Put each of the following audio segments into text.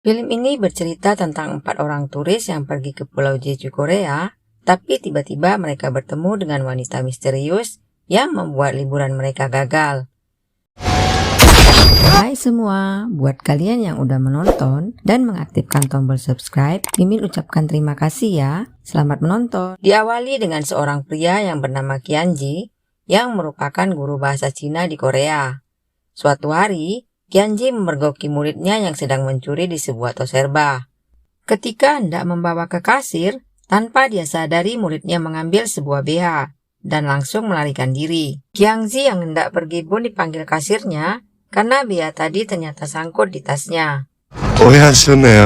Film ini bercerita tentang 4 orang turis yang pergi ke Pulau Jeju, Korea, tapi tiba-tiba mereka bertemu dengan wanita misterius yang membuat liburan mereka gagal. Hai semua, buat kalian yang udah menonton dan mengaktifkan tombol subscribe, Mimin ucapkan terima kasih ya. Selamat menonton. Diawali dengan seorang pria yang bernama Qianji, yang merupakan guru bahasa Cina di Korea. Suatu hari, Qianji memergoki muridnya yang sedang mencuri di sebuah tos serba. Ketika hendak membawa ke kasir, tanpa dia sadari muridnya mengambil sebuah BH dan langsung melarikan diri. Qianji yang hendak pergi pun dipanggil kasirnya karena BH tadi ternyata sangkut di tasnya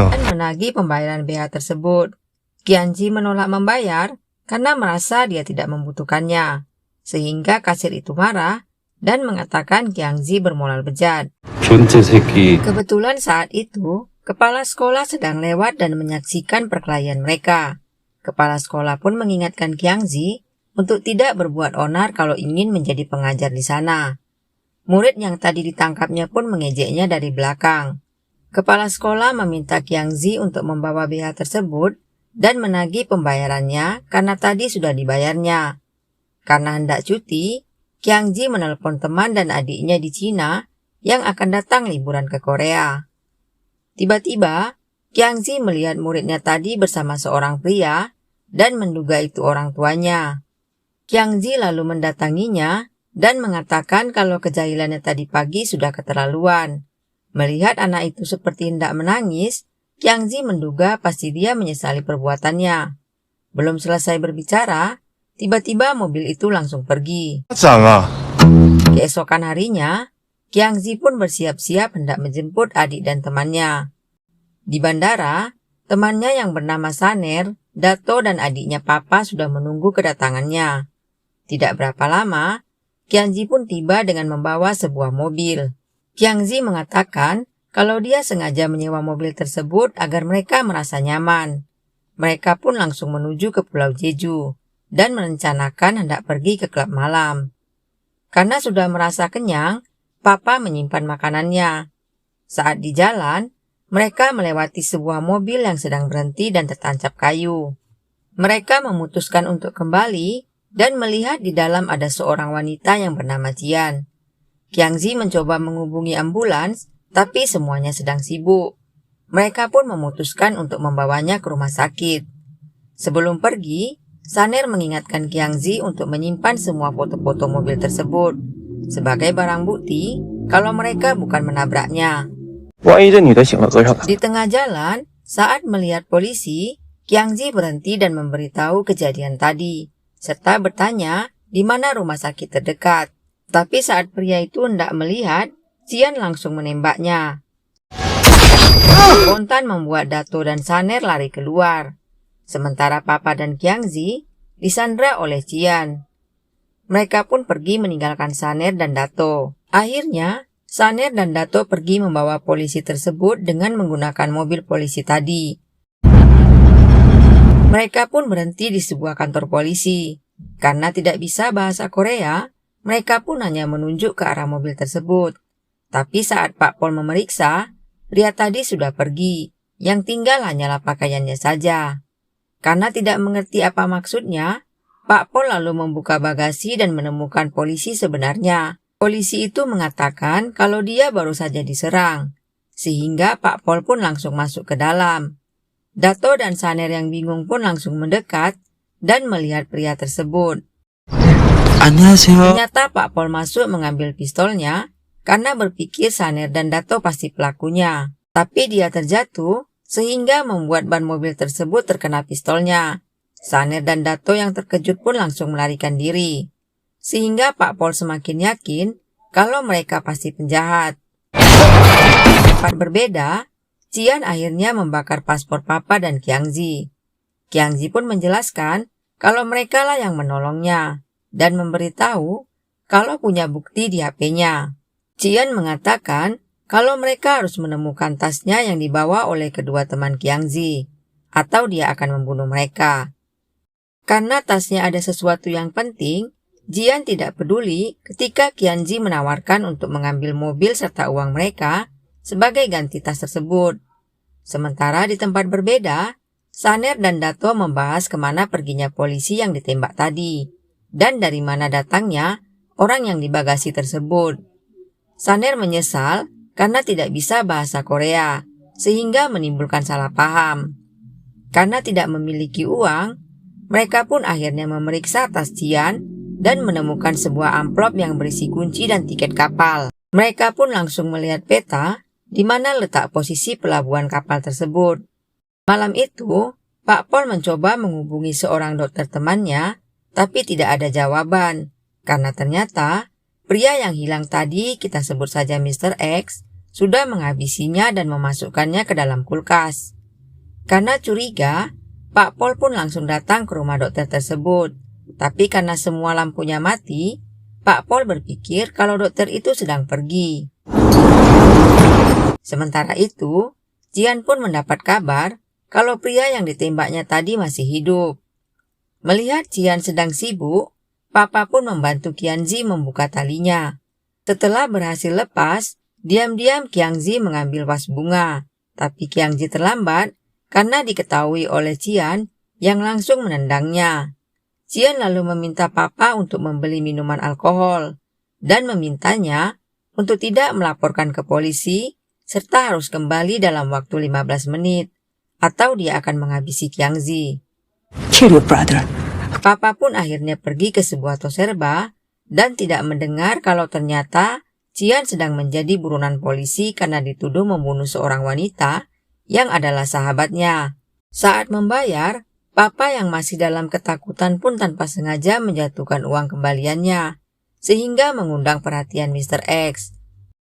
dan menagih pembayaran BH tersebut. Qianji menolak membayar karena merasa dia tidak membutuhkannya, sehingga kasir itu marah dan mengatakan Qianji bermoral bejat. Kebetulan saat itu, kepala sekolah sedang lewat dan menyaksikan perkelahian mereka. Kepala sekolah pun mengingatkan Qianji untuk tidak berbuat onar kalau ingin menjadi pengajar di sana. Murid yang tadi ditangkapnya pun mengejeknya dari belakang. Kepala sekolah meminta Qianji untuk membawa BH tersebut dan menagih pembayarannya karena tadi sudah dibayarnya. Karena hendak cuti, Qianji menelpon teman dan adiknya di Cina yang akan datang liburan ke Korea. Tiba-tiba, Qianji melihat muridnya tadi bersama seorang pria dan menduga itu orang tuanya. Qianji lalu mendatanginya dan mengatakan kalau kejahilannya tadi pagi sudah keterlaluan. Melihat anak itu seperti hendak menangis, Qianji menduga pasti dia menyesali perbuatannya. Belum selesai berbicara, tiba-tiba mobil itu langsung pergi. Keesokan harinya, Qianji pun bersiap-siap hendak menjemput adik dan temannya. Di bandara, temannya yang bernama Saner, Dato dan adiknya Papa sudah menunggu kedatangannya. Tidak berapa lama, Qianji pun tiba dengan membawa sebuah mobil. Qianji mengatakan kalau dia sengaja menyewa mobil tersebut agar mereka merasa nyaman. Mereka pun langsung menuju ke Pulau Jeju dan merencanakan hendak pergi ke klub malam. Karena sudah merasa kenyang, Papa menyimpan makanannya. Saat di jalan, mereka melewati sebuah mobil yang sedang berhenti dan tertancap kayu. Mereka memutuskan untuk kembali dan melihat di dalam ada seorang wanita yang bernama Jian. Qianji mencoba menghubungi ambulans, tapi semuanya sedang sibuk. Mereka pun memutuskan untuk membawanya ke rumah sakit. Sebelum pergi, Saner mengingatkan Qianji untuk menyimpan semua foto-foto mobil tersebut sebagai barang bukti kalau mereka bukan menabraknya. Di tengah jalan, saat melihat polisi, Qianji berhenti dan memberitahu kejadian tadi, serta bertanya di mana rumah sakit terdekat. Tapi saat pria itu hendak melihat, Jian langsung menembaknya. Spontan membuat Dato dan Saner lari keluar. Sementara Papa dan Qianji disandra oleh Jian. Mereka pun pergi meninggalkan Saner dan Dato. Akhirnya, Saner dan Dato pergi membawa polisi tersebut dengan menggunakan mobil polisi tadi. Mereka pun berhenti di sebuah kantor polisi. Karena tidak bisa bahasa Korea, mereka pun hanya menunjuk ke arah mobil tersebut. Tapi saat Pak Pol memeriksa, pria tadi sudah pergi, yang tinggal hanyalah pakaiannya saja. Karena tidak mengerti apa maksudnya, Pak Pol lalu membuka bagasi dan menemukan polisi sebenarnya. Polisi itu mengatakan kalau dia baru saja diserang, sehingga Pak Pol pun langsung masuk ke dalam. Dato dan Saner yang bingung pun langsung mendekat dan melihat pria tersebut. Ternyata Pak Pol masuk mengambil pistolnya karena berpikir Saner dan Dato pasti pelakunya. Tapi dia terjatuh sehingga membuat ban mobil tersebut terkena pistolnya. Saner dan Dato yang terkejut pun langsung melarikan diri. Sehingga Pak Pol semakin yakin kalau mereka pasti penjahat. Tempat berbeda, Jian akhirnya membakar paspor Papa dan Qianji. Qianji pun menjelaskan kalau mereka lah yang menolongnya dan memberitahu kalau punya bukti di HP-nya. Jian mengatakan kalau mereka harus menemukan tasnya yang dibawa oleh kedua teman Qianji, atau dia akan membunuh mereka. Karena tasnya ada sesuatu yang penting, Jian tidak peduli ketika Qianji menawarkan untuk mengambil mobil serta uang mereka sebagai ganti tas tersebut. Sementara di tempat berbeda, Saner dan Dato membahas kemana perginya polisi yang ditembak tadi, dan dari mana datangnya orang yang di bagasi tersebut. Saner menyesal karena tidak bisa bahasa Korea, sehingga menimbulkan salah paham. Karena tidak memiliki uang, mereka pun akhirnya memeriksa tas Jian dan menemukan sebuah amplop yang berisi kunci dan tiket kapal. Mereka pun langsung melihat peta di mana letak posisi pelabuhan kapal tersebut. Malam itu, Pak Pol mencoba menghubungi seorang dokter temannya, tapi tidak ada jawaban, karena ternyata pria yang hilang tadi, kita sebut saja Mr. X, sudah menghabisinya dan memasukkannya ke dalam kulkas. Karena curiga, Pak Pol pun langsung datang ke rumah dokter tersebut. Tapi karena semua lampunya mati, Pak Pol berpikir kalau dokter itu sedang pergi. Sementara itu, Jian pun mendapat kabar kalau pria yang ditembaknya tadi masih hidup. Melihat Jian sedang sibuk, Papa pun membantu Qianzi membuka talinya. Setelah berhasil lepas, diam-diam Qianzi mengambil vas bunga. Tapi Qianzi terlambat karena diketahui oleh Jian yang langsung menendangnya. Jian lalu meminta Papa untuk membeli minuman alkohol dan memintanya untuk tidak melaporkan ke polisi serta harus kembali dalam waktu 15 menit atau dia akan menghabisi Qianzi. Kill your brother. Papa pun akhirnya pergi ke sebuah toserba dan tidak mendengar kalau ternyata Jian sedang menjadi buronan polisi karena dituduh membunuh seorang wanita yang adalah sahabatnya. Saat membayar, Papa yang masih dalam ketakutan pun tanpa sengaja menjatuhkan uang kembaliannya, sehingga mengundang perhatian Mr. X.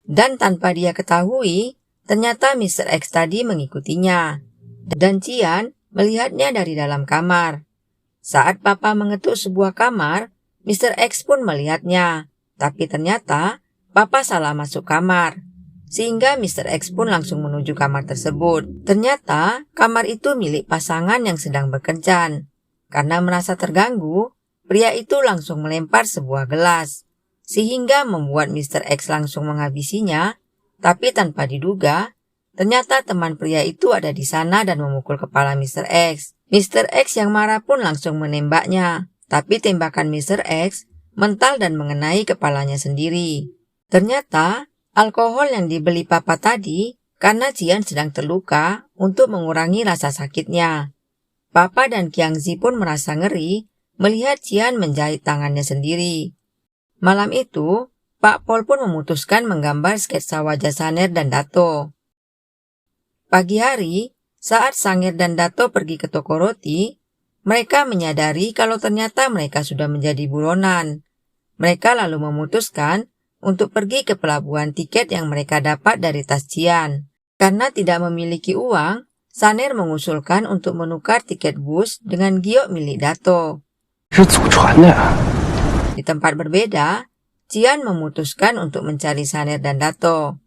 Dan tanpa dia ketahui, ternyata Mr. X tadi mengikutinya. Dan Jian melihatnya dari dalam kamar. Saat Papa mengetuk sebuah kamar, Mr. X pun melihatnya. Tapi ternyata Papa salah masuk kamar. Sehingga Mr. X pun langsung menuju kamar tersebut. Ternyata kamar itu milik pasangan yang sedang berkencan. Karena merasa terganggu, pria itu langsung melempar sebuah gelas. Sehingga membuat Mr. X langsung menghabisinya. Tapi tanpa diduga, ternyata teman pria itu ada di sana dan memukul kepala Mr. X. Mr. X yang marah pun langsung menembaknya. Tapi tembakan Mr. X mental dan mengenai kepalanya sendiri. Ternyata alkohol yang dibeli Papa tadi karena Jian sedang terluka untuk mengurangi rasa sakitnya. Papa dan Qianzi pun merasa ngeri melihat Jian menjahit tangannya sendiri. Malam itu, Pak Pol pun memutuskan menggambar sketsa wajah Saner dan Dato. Pagi hari, saat Sanger dan Dato pergi ke toko roti, mereka menyadari kalau ternyata mereka sudah menjadi buronan. Mereka lalu memutuskan untuk pergi ke pelabuhan tiket yang mereka dapat dari tas Jian. Karena tidak memiliki uang, Saner mengusulkan untuk menukar tiket bus dengan giok milik Dato. Di tempat berbeda, Jian memutuskan untuk mencari Saner dan Dato.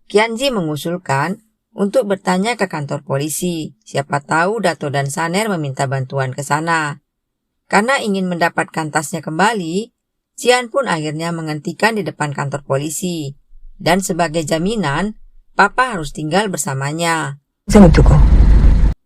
Qianzi mengusulkan untuk bertanya ke kantor polisi, siapa tahu Dato dan Saner meminta bantuan ke sana. Karena ingin mendapatkan tasnya kembali, Jian pun akhirnya menghentikan di depan kantor polisi. Dan sebagai jaminan, Papa harus tinggal bersamanya.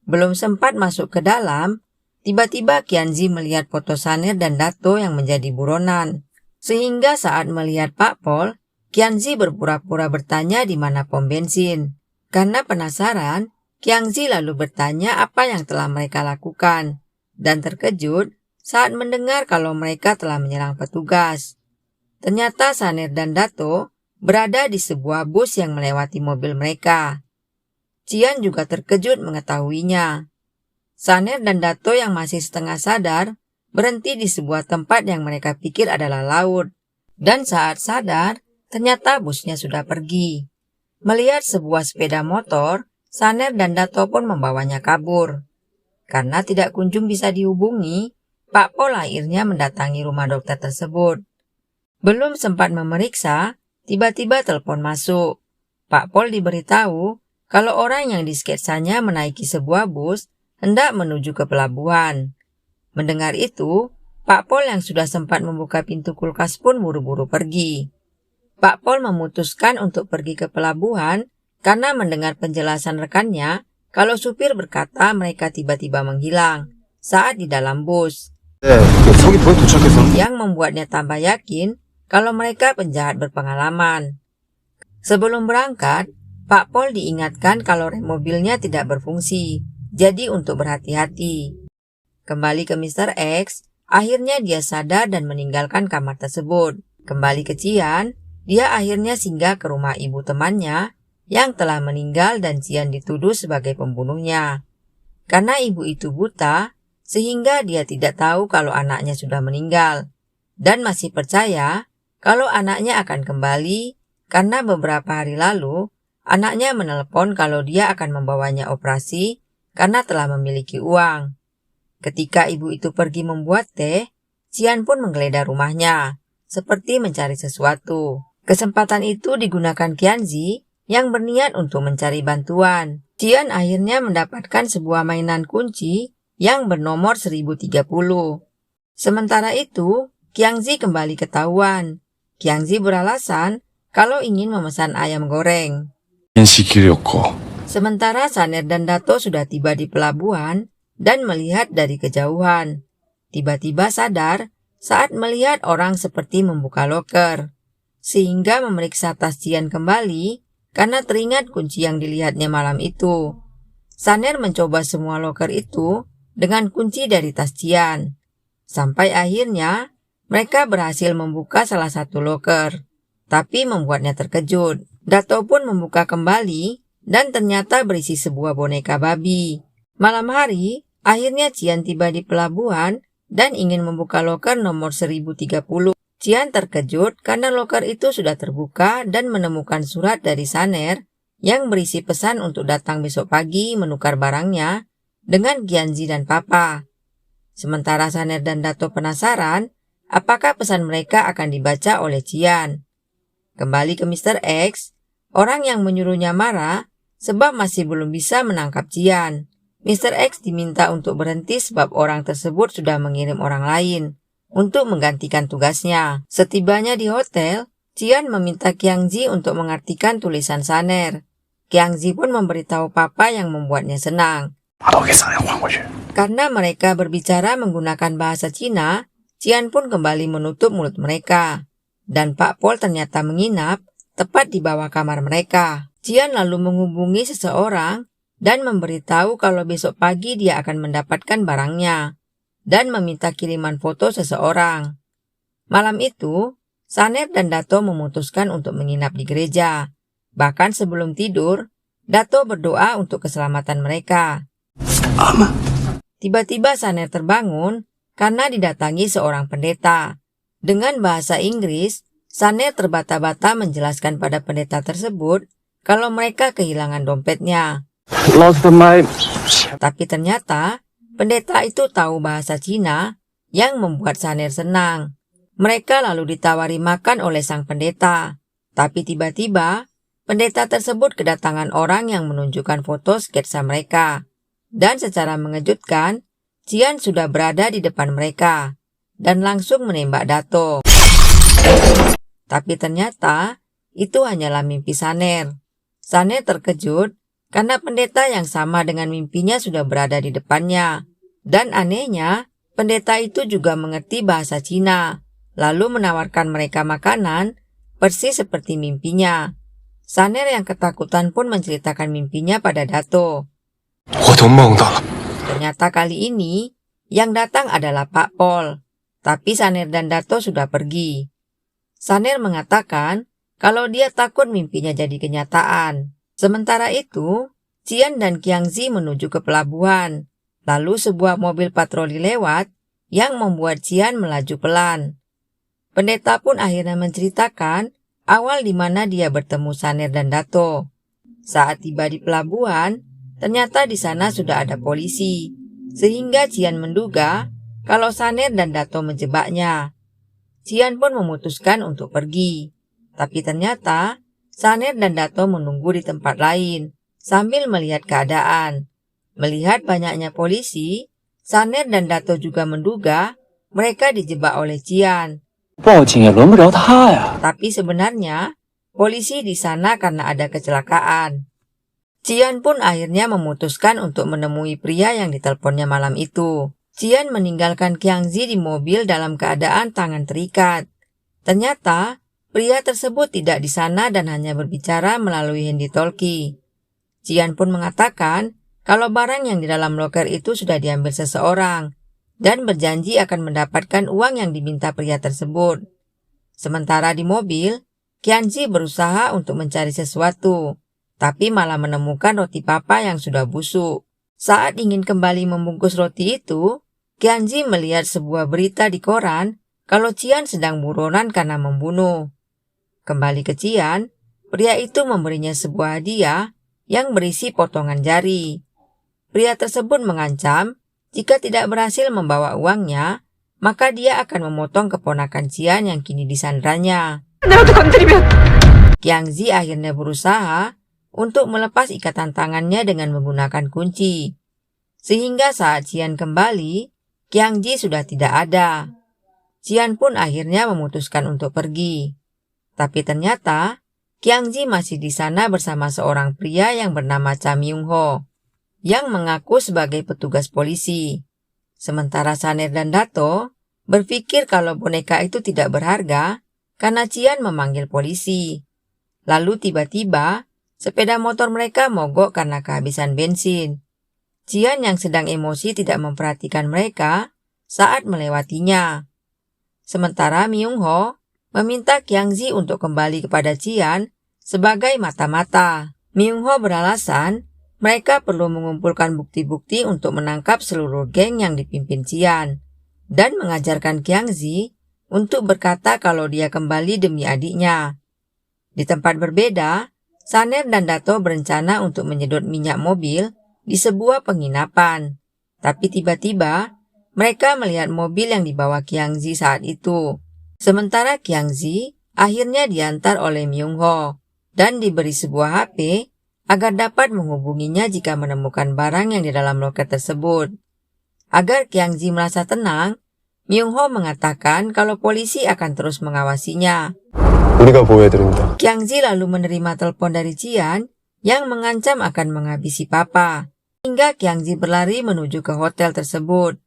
Belum sempat masuk ke dalam, tiba-tiba Qianzi melihat foto Saner dan Dato yang menjadi buronan. Sehingga saat melihat Pak Pol, Qianzi berpura-pura bertanya di mana pom bensin. Karena penasaran, Qianzi lalu bertanya apa yang telah mereka lakukan. Dan terkejut saat mendengar kalau mereka telah menyerang petugas. Ternyata Saner dan Dato berada di sebuah bus yang melewati mobil mereka. Jian juga terkejut mengetahuinya. Saner dan Dato yang masih setengah sadar berhenti di sebuah tempat yang mereka pikir adalah laut. Dan saat sadar, ternyata busnya sudah pergi. Melihat sebuah sepeda motor, Saner dan Dato pun membawanya kabur. Karena tidak kunjung bisa dihubungi, Pak Pol akhirnya mendatangi rumah dokter tersebut. Belum sempat memeriksa, tiba-tiba telepon masuk. Pak Pol diberitahu kalau orang yang disketsanya menaiki sebuah bus hendak menuju ke pelabuhan. Mendengar itu, Pak Pol yang sudah sempat membuka pintu kulkas pun buru-buru pergi. Pak Pol memutuskan untuk pergi ke pelabuhan karena mendengar penjelasan rekannya kalau supir berkata mereka tiba-tiba menghilang saat di dalam bus, yang membuatnya tambah yakin kalau mereka penjahat berpengalaman. Sebelum berangkat, Pak Paul diingatkan kalau rem mobilnya tidak berfungsi, jadi untuk berhati-hati. Kembali ke Mr. X, akhirnya dia sadar dan meninggalkan kamar tersebut. Kembali ke Cian, dia akhirnya singgah ke rumah ibu temannya yang telah meninggal dan Cian dituduh sebagai pembunuhnya. Karena ibu itu buta, sehingga dia tidak tahu kalau anaknya sudah meninggal, dan masih percaya kalau anaknya akan kembali karena beberapa hari lalu anaknya menelepon kalau dia akan membawanya operasi karena telah memiliki uang. Ketika ibu itu pergi membuat teh, Cian pun menggeledah rumahnya, seperti mencari sesuatu. Kesempatan itu digunakan Qianzi yang berniat untuk mencari bantuan. Cian akhirnya mendapatkan sebuah mainan kunci yang bernomor 1030. Sementara itu, Qianzi kembali ketahuan. Qianzi beralasan kalau ingin memesan ayam goreng. Sementara Saner dan Dato sudah tiba di pelabuhan dan melihat dari kejauhan. Tiba-tiba sadar saat melihat orang seperti membuka loker, sehingga memeriksa tas Cian kembali karena teringat kunci yang dilihatnya malam itu. Saner mencoba semua loker itu dengan kunci dari tas Cian. Sampai akhirnya mereka berhasil membuka salah satu loker, tapi membuatnya terkejut. Dato pun membuka kembali dan ternyata berisi sebuah boneka babi. Malam hari, akhirnya Cian tiba di pelabuhan dan ingin membuka loker nomor 1030. Cian terkejut karena loker itu sudah terbuka dan menemukan surat dari Saner yang berisi pesan untuk datang besok pagi menukar barangnya dengan Qianzi dan Papa. Sementara Saner dan Dato penasaran apakah pesan mereka akan dibaca oleh Cian. Kembali ke Mr. X, orang yang menyuruhnya marah sebab masih belum bisa menangkap Cian. Mr. X diminta untuk berhenti sebab orang tersebut sudah mengirim orang lain untuk menggantikan tugasnya. Setibanya di hotel, Cian meminta Qianzi untuk mengartikan tulisan Saner. Qianzi pun memberitahu Papa yang membuatnya senang. Karena mereka berbicara menggunakan bahasa Cina, Cian pun kembali menutup mulut mereka. Dan Pak Paul ternyata menginap tepat di bawah kamar mereka. Cian lalu menghubungi seseorang dan memberitahu kalau besok pagi dia akan mendapatkan barangnya dan meminta kiriman foto seseorang. Malam itu, Saner dan Dato memutuskan untuk menginap di gereja. Bahkan sebelum tidur, Dato berdoa untuk keselamatan mereka. Tiba-tiba Saner terbangun karena didatangi seorang pendeta. Dengan bahasa Inggris, Saner terbata-bata menjelaskan pada pendeta tersebut kalau mereka kehilangan dompetnya. Tapi ternyata pendeta itu tahu bahasa Cina yang membuat Saner senang. Mereka lalu ditawari makan oleh sang pendeta. Tapi tiba-tiba pendeta tersebut kedatangan orang yang menunjukkan foto sketsa mereka. Dan secara mengejutkan, Cian sudah berada di depan mereka dan langsung menembak Dato. Tapi ternyata itu hanyalah mimpi Saner. Saner terkejut karena pendeta yang sama dengan mimpinya sudah berada di depannya. Dan anehnya, pendeta itu juga mengerti bahasa Cina, lalu menawarkan mereka makanan persis seperti mimpinya. Saner yang ketakutan pun menceritakan mimpinya pada Dato. Ternyata kali ini, yang datang adalah Pak Paul, tapi Saner dan Dato sudah pergi. Saner mengatakan kalau dia takut mimpinya jadi kenyataan. Sementara itu, Cian dan Qianzi menuju ke pelabuhan. Lalu sebuah mobil patroli lewat yang membuat Cian melaju pelan. Pendeta pun akhirnya menceritakan awal di mana dia bertemu Saner dan Dato. Saat tiba di pelabuhan, ternyata di sana sudah ada polisi, sehingga Cian menduga kalau Saner dan Dato menjebaknya. Cian pun memutuskan untuk pergi, tapi ternyata Saner dan Dato menunggu di tempat lain sambil melihat keadaan. Melihat banyaknya polisi, Saner dan Dato juga menduga mereka dijebak oleh Cian. Tapi sebenarnya polisi di sana karena ada kecelakaan. Cian pun akhirnya memutuskan untuk menemui pria yang diteleponnya malam itu. Cian meninggalkan Qiangzi di mobil dalam keadaan tangan terikat. Ternyata, pria tersebut tidak di sana dan hanya berbicara melalui handy-talkie. Cian pun mengatakan kalau barang yang di dalam loker itu sudah diambil seseorang dan berjanji akan mendapatkan uang yang diminta pria tersebut. Sementara di mobil, Qiangzi berusaha untuk mencari sesuatu, tapi malah menemukan roti papa yang sudah busuk. Saat ingin kembali membungkus roti itu, Qiangzi melihat sebuah berita di koran kalau Cian sedang buronan karena membunuh. Kembali ke Cian, pria itu memberinya sebuah hadiah yang berisi potongan jari. Pria tersebut mengancam jika tidak berhasil membawa uangnya, maka dia akan memotong keponakan Cian yang kini disandranya. Qiangzi akhirnya berusaha untuk melepas ikatan tangannya dengan menggunakan kunci. Sehingga saat Cian kembali, Qiangzi sudah tidak ada. Cian pun akhirnya memutuskan untuk pergi. Tapi ternyata, Qiangzi masih di sana bersama seorang pria yang bernama Cha Myung-ho, yang mengaku sebagai petugas polisi. Sementara Saner dan Dato berpikir kalau boneka itu tidak berharga karena Cian memanggil polisi. Lalu tiba-tiba, sepeda motor mereka mogok karena kehabisan bensin. Cian yang sedang emosi tidak memperhatikan mereka saat melewatinya. Sementara Myung-ho meminta Qiangzi untuk kembali kepada Cian sebagai mata-mata. Myung-ho beralasan mereka perlu mengumpulkan bukti-bukti untuk menangkap seluruh geng yang dipimpin Cian dan mengajarkan Qiangzi untuk berkata kalau dia kembali demi adiknya. Di tempat berbeda, Saner dan Dato berencana untuk menyedot minyak mobil di sebuah penginapan. Tapi tiba-tiba mereka melihat mobil yang dibawa Qiangzi saat itu. Sementara Qiangzi akhirnya diantar oleh Myung-ho dan diberi sebuah HP agar dapat menghubunginya jika menemukan barang yang di dalam loker tersebut. Agar Qiangzi merasa tenang, Myung-ho mengatakan kalau polisi akan terus mengawasinya. Qiangzi lalu menerima telepon dari Cian yang mengancam akan menghabisi papa. Hingga Qiangzi berlari menuju ke hotel tersebut.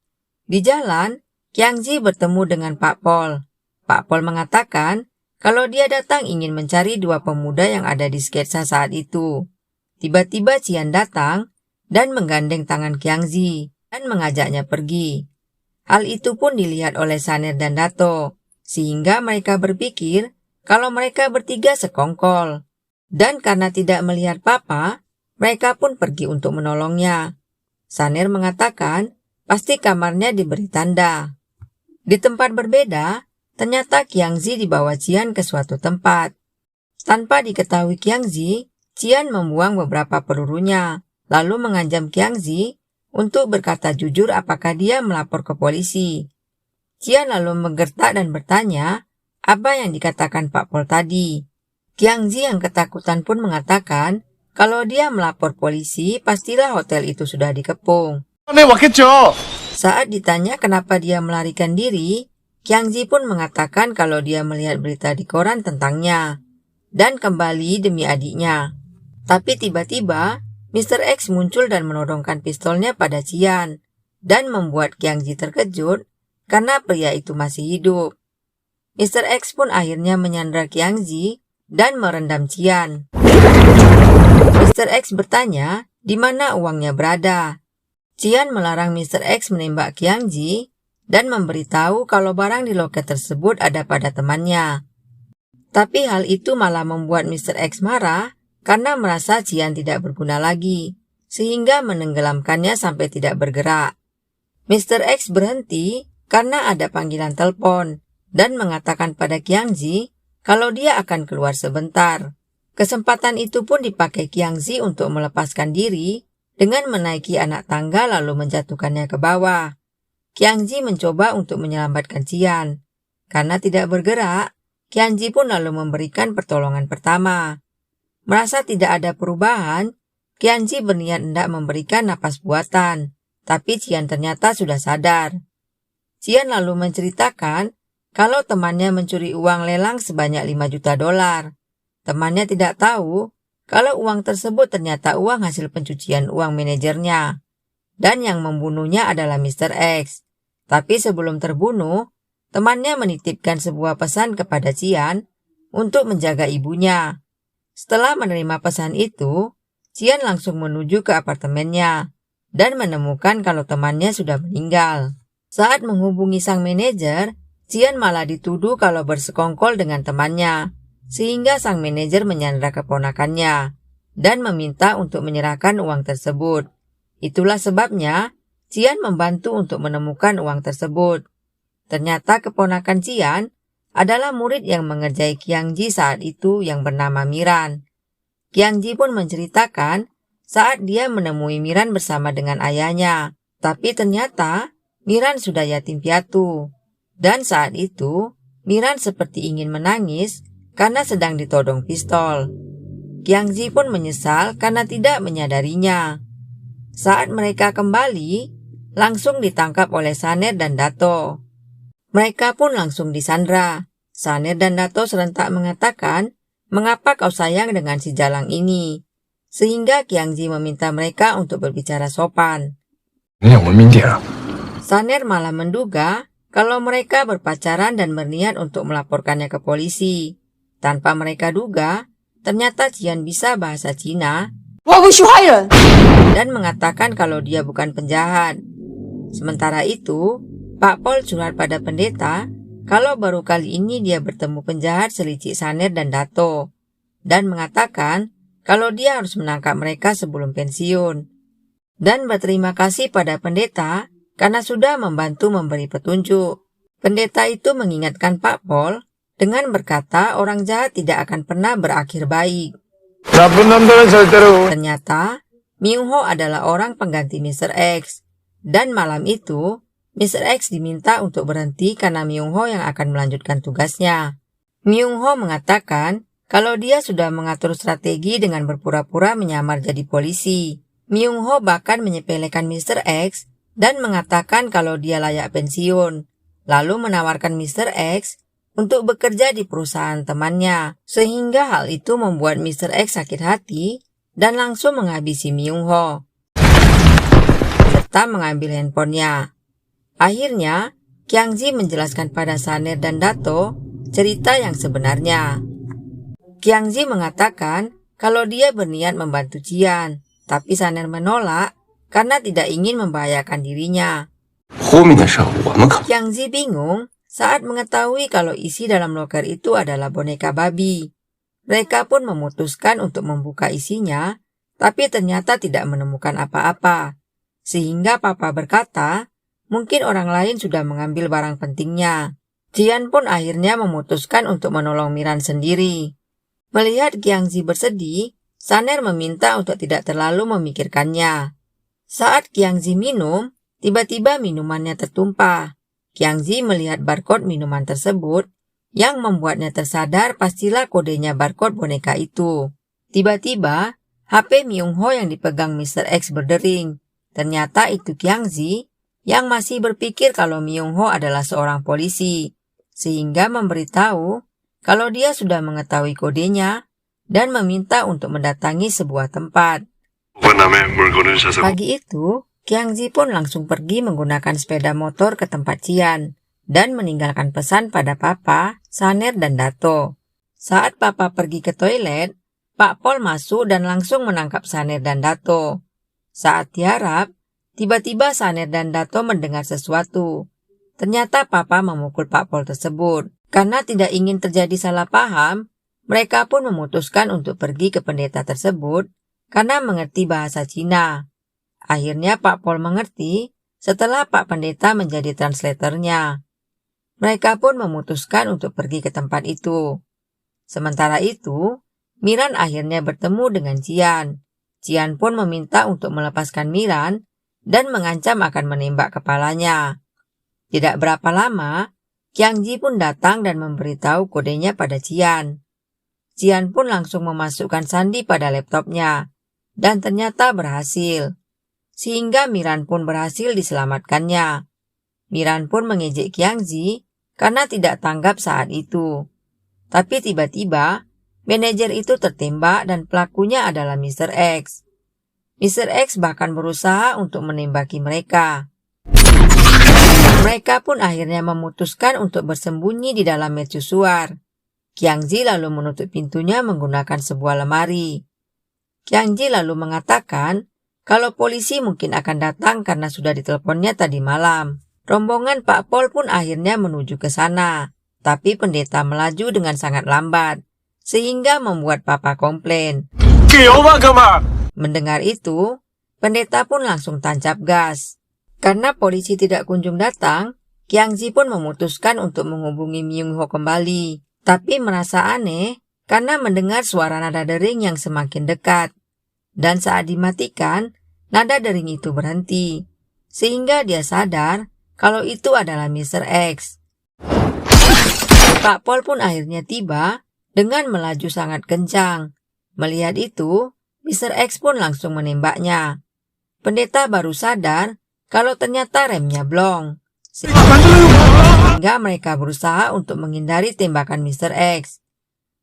Di jalan, Qiangzi bertemu dengan Pak Pol. Pak Pol mengatakan kalau dia datang ingin mencari dua pemuda yang ada di sketsa saat itu. Tiba-tiba Cian datang dan menggandeng tangan Qiangzi dan mengajaknya pergi. Hal itu pun dilihat oleh Saner dan Dato, sehingga mereka berpikir kalau mereka bertiga sekongkol. Dan karena tidak melihat papa, mereka pun pergi untuk menolongnya. Saner mengatakan pasti kamarnya diberi tanda. Di tempat berbeda, ternyata Qiangzi dibawa Cian ke suatu tempat. Tanpa diketahui Qiangzi, Cian membuang beberapa pelurunya, lalu mengancam Qiangzi untuk berkata jujur apakah dia melapor ke polisi. Cian lalu menggertak dan bertanya apa yang dikatakan Pak Pol tadi. Qiangzi yang ketakutan pun mengatakan kalau dia melapor polisi, pastilah hotel itu sudah dikepung. Saat ditanya kenapa dia melarikan diri, Qiangzi pun mengatakan kalau dia melihat berita di koran tentangnya dan kembali demi adiknya. Tapi tiba-tiba, Mr. X muncul dan menodongkan pistolnya pada Cian dan membuat Qiangzi terkejut karena pria itu masih hidup. Mr. X pun akhirnya menyandra Qiangzi dan merendam Cian. Mr. X bertanya di mana uangnya berada. Cian melarang Mr. X menembak Qiangzi dan memberitahu kalau barang di loket tersebut ada pada temannya. Tapi hal itu malah membuat Mr. X marah karena merasa Cian tidak berguna lagi, sehingga menenggelamkannya sampai tidak bergerak. Mr. X berhenti karena ada panggilan telepon dan mengatakan pada Qiangzi kalau dia akan keluar sebentar. Kesempatan itu pun dipakai Qiangzi untuk melepaskan diri dengan menaiki anak tangga lalu menjatuhkannya ke bawah. Qiangzi mencoba untuk menyelamatkan Cian. Karena tidak bergerak, Qiangzi pun lalu memberikan pertolongan pertama. Merasa tidak ada perubahan, Qiangzi berniat hendak memberikan napas buatan, tapi Cian ternyata sudah sadar. Cian lalu menceritakan kalau temannya mencuri uang lelang sebanyak $5 juta. Temannya tidak tahu kalau uang tersebut ternyata uang hasil pencucian uang manajernya. Dan yang membunuhnya adalah Mr. X. Tapi sebelum terbunuh, temannya menitipkan sebuah pesan kepada Cian untuk menjaga ibunya. Setelah menerima pesan itu, Cian langsung menuju ke apartemennya dan menemukan kalau temannya sudah meninggal. Saat menghubungi sang manajer, Cian malah dituduh kalau bersekongkol dengan temannya, sehingga sang manajer menyandra keponakannya dan meminta untuk menyerahkan uang tersebut. Itulah sebabnya Cian membantu untuk menemukan uang tersebut. Ternyata keponakan Cian adalah murid yang mengerjai Qiangji saat itu yang bernama Miran. Qiangji pun menceritakan saat dia menemui Miran bersama dengan ayahnya. Tapi ternyata Miran sudah yatim piatu. Dan saat itu Miran seperti ingin menangis karena sedang ditodong pistol. Qiangji pun menyesal karena tidak menyadarinya. Saat mereka kembali, langsung ditangkap oleh Saner dan Dato. Mereka pun langsung disandra. Saner dan Dato serentak mengatakan, "Mengapa kau sayang dengan si Jalang ini?" Sehingga Qiangji meminta mereka untuk berbicara sopan. Saner malah menduga kalau mereka berpacaran dan berniat untuk melaporkannya ke polisi. Tanpa mereka duga, ternyata Cian bisa bahasa Cina dan mengatakan kalau dia bukan penjahat. Sementara itu, Pak Pol curhat pada pendeta kalau baru kali ini dia bertemu penjahat selicik Saner dan Dato, dan mengatakan kalau dia harus menangkap mereka sebelum pensiun, dan berterima kasih pada pendeta karena sudah membantu memberi petunjuk. Pendeta itu mengingatkan Pak Pol dengan berkata orang jahat tidak akan pernah berakhir baik. Ternyata Myung Ho adalah orang pengganti Mr. X, dan malam itu Mr. X diminta untuk berhenti karena Myung Ho yang akan melanjutkan tugasnya. Myung Ho mengatakan kalau dia sudah mengatur strategi dengan berpura-pura menyamar jadi polisi. Myung Ho bahkan menyepelekan Mr. X dan mengatakan kalau dia layak pensiun, lalu menawarkan Mr. X untuk bekerja di perusahaan temannya, sehingga hal itu membuat Mr. X sakit hati dan langsung menghabisi Myung Ho, serta mengambil handphonenya. Akhirnya, Qiangji menjelaskan pada Saner dan Dato cerita yang sebenarnya. Qiangji mengatakan kalau dia berniat membantu Cian, tapi Saner menolak karena tidak ingin membahayakan dirinya. Qiangji bingung saat mengetahui kalau isi dalam loker itu adalah boneka babi. Mereka pun memutuskan untuk membuka isinya, tapi ternyata tidak menemukan apa-apa. Sehingga Papa berkata, mungkin orang lain sudah mengambil barang pentingnya. Cian pun akhirnya memutuskan untuk menolong Miran sendiri. Melihat Qiangji bersedih, Saner meminta untuk tidak terlalu memikirkannya. Saat Qiangji minum, tiba-tiba minumannya tertumpah. Qiangji melihat barcode minuman tersebut, yang membuatnya tersadar pastilah kodenya barcode boneka itu. Tiba-tiba, HP Myung Ho yang dipegang Mr. X berdering. Ternyata itu Qiangji yang masih berpikir kalau Myung Ho adalah seorang polisi, sehingga memberitahu kalau dia sudah mengetahui kodenya dan meminta untuk mendatangi sebuah tempat. Pagi itu, Qiangji pun langsung pergi menggunakan sepeda motor ke tempat Cian dan meninggalkan pesan pada Papa, Saner, dan Dato. Saat Papa pergi ke toilet, Pak Pol masuk dan langsung menangkap Saner dan Dato. Saat diharap, tiba-tiba Saner dan Dato mendengar sesuatu. Ternyata Papa memukul Pak Pol tersebut. Karena tidak ingin terjadi salah paham, mereka pun memutuskan untuk pergi ke pendeta tersebut karena mengerti bahasa Cina. Akhirnya Pak Pol mengerti setelah Pak Pendeta menjadi translatornya. Mereka pun memutuskan untuk pergi ke tempat itu. Sementara itu, Miran akhirnya bertemu dengan Cian. Cian pun meminta untuk melepaskan Miran dan mengancam akan menembak kepalanya. Tidak berapa lama, Qiangji pun datang dan memberitahu kodenya pada Cian. Cian pun langsung memasukkan sandi pada laptopnya, dan ternyata berhasil. Sehingga Miran pun berhasil diselamatkannya. Miran pun mengejek Qiangji karena tidak tanggap saat itu. Tapi tiba-tiba, Manajer itu tertembak dan pelakunya adalah Mr. X. Mr. X bahkan berusaha untuk menembaki mereka. Mereka pun akhirnya memutuskan untuk bersembunyi di dalam mercusuar. Qiangzi lalu menutup pintunya menggunakan sebuah lemari. Qiangzi lalu mengatakan kalau polisi mungkin akan datang karena sudah diteleponnya tadi malam. Rombongan Pak Pol pun akhirnya menuju ke sana. Tapi pendeta melaju dengan sangat lambat, sehingga membuat Papa komplain. Mendengar itu, pendeta pun langsung tancap gas. Karena polisi tidak kunjung datang, Qiangzi pun memutuskan untuk menghubungi Myung-ho kembali. Tapi merasa aneh karena mendengar suara nada dering yang semakin dekat. Dan saat dimatikan, nada dering itu berhenti. Sehingga dia sadar kalau itu adalah Mr. X. Pak Pol pun akhirnya tiba dengan melaju sangat kencang. Melihat itu, Mr. X pun langsung menembaknya. Pendeta baru sadar kalau ternyata remnya blong. Sehingga mereka berusaha untuk menghindari tembakan Mr. X.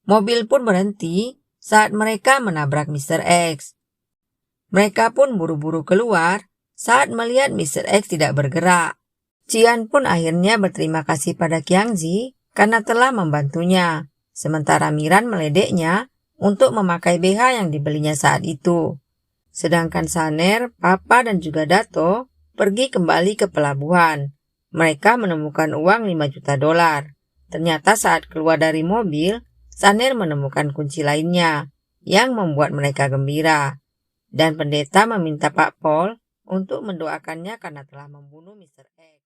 Mobil pun berhenti saat mereka menabrak Mr. X. Mereka pun buru-buru keluar saat melihat Mr. X tidak bergerak. Qian pun akhirnya berterima kasih pada Qiangzi karena telah membantunya. Sementara Miran meledeknya untuk memakai BH yang dibelinya saat itu. Sedangkan Saner, Papa dan juga Dato pergi kembali ke pelabuhan. Mereka menemukan uang 5 juta dolar. Ternyata saat keluar dari mobil, Saner menemukan kunci lainnya yang membuat mereka gembira. Dan pendeta meminta Pak Pol untuk mendoakannya karena telah membunuh Mr. X.